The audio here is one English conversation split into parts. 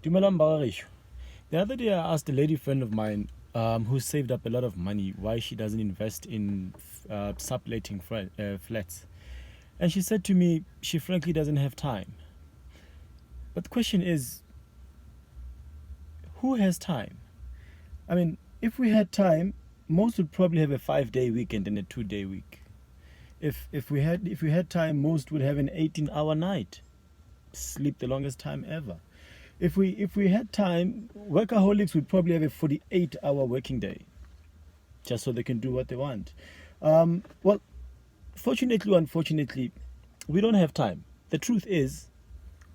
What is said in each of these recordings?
Dumelang Bagarisho. The other day I asked a lady friend of mine who saved up a lot of money why she doesn't invest in subletting flats. And she said to me she frankly doesn't have time. But the question is, who has time? I mean, if we had time, most would probably have a 5-day weekend and a 2-day week. If we had time, most would have an 18-hour night, sleep the longest time ever. If we had time, workaholics would probably have a 48-hour working day, just so they can do what they want. Well, fortunately or unfortunately, we don't have time. The truth is,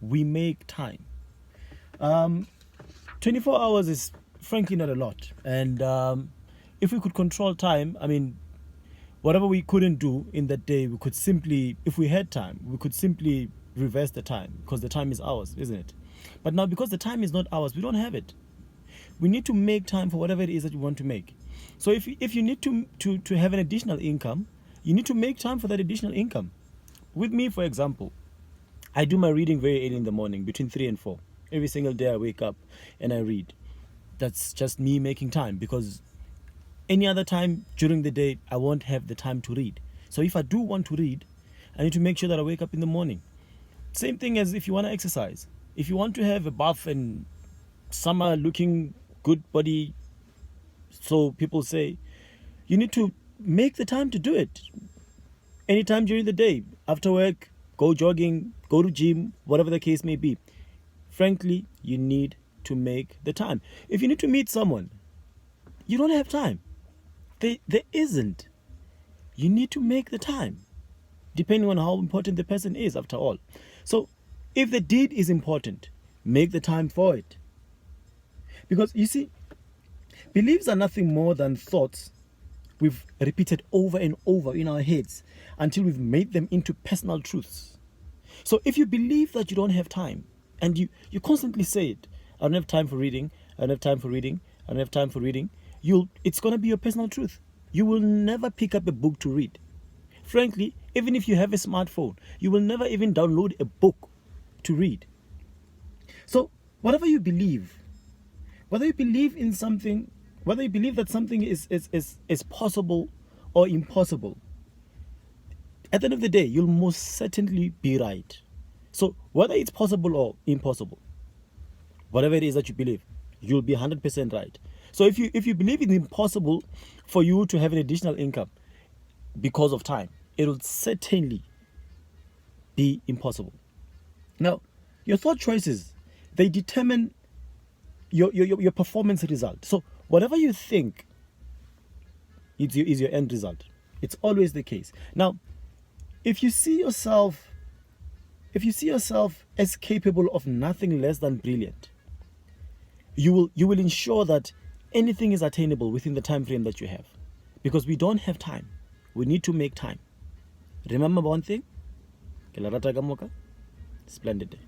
we make time. 24 hours is frankly not a lot. And if we could control time, I mean, whatever we couldn't do in that day, we could simply, if we had time, we could simply reverse the time, because the time is ours, isn't it? But now, because the time is not ours, we don't have it. We need to make time for whatever it is that you want to make. So if you need to have an additional income, you need to make time for that additional income. With me, for example, I do my reading very early in the morning, between 3 and 4. Every single day I wake up and I read. That's just me making time, because any other time during the day, I won't have the time to read. So if I do want to read, I need to make sure that I wake up in the morning. Same thing as if you want to exercise. If you want to have a buff and summer looking good body, so people say, you need to make the time to do it. Anytime during the day, after work, go jogging, go to gym, whatever the case may be. Frankly, you need to make the time. If you need to meet someone, you don't have time. There isn't. You need to make the time, depending on how important the person is, after all. So if the deed is important, make the time for it. Because you see, beliefs are nothing more than thoughts we've repeated over and over in our heads until we've made them into personal truths. So if you believe that you don't have time, and you constantly say it, I don't have time for reading, I don't have time for reading, I don't have time for reading, it's going to be your personal truth. You will never pick up a book to read. Frankly, even if you have a smartphone, you will never even download a book to read. So whatever you believe, whether you believe in something, whether you believe that something is possible or impossible, at the end of the day, you'll most certainly be right. So whether it's possible or impossible, whatever it is that you believe, you'll be 100% right. So if you believe it's impossible for you to have an additional income because of time, it'll certainly be impossible. Now, your thought choices, they determine your performance result. So whatever you think is your end result. It's always the case. Now, if you see yourself as capable of nothing less than brilliant, you will ensure that anything is attainable within the time frame that you have. Because we don't have time. We need to make time. Remember one thing? Splendid day.